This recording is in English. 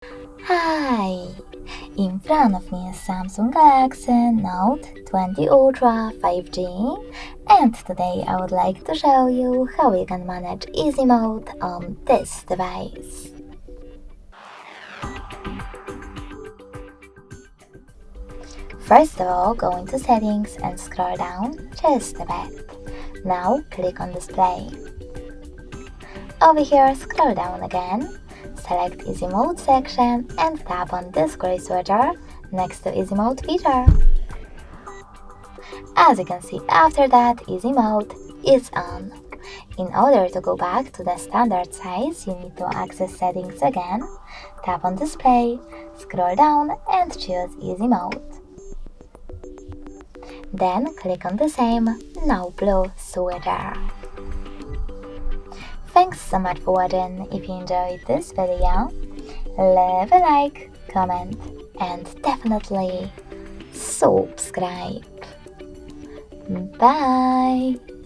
Hi! In front of me is Samsung Galaxy Note 20 Ultra 5G, and today I would like to show you how you can manage easy mode on this device. First of all, go into settings and scroll down just a bit. Now click on display. Over here, scroll down again. Select Easy Mode section and tap on this gray switcher next to Easy Mode feature. As you can see, after that, Easy Mode is on. In order to go back to the standard size, you need to access settings again, tap on display, scroll down and choose Easy Mode. Then click on the same now blue switcher. Thanks so much for watching. If you enjoyed this video, leave a like, comment and definitely subscribe. Bye!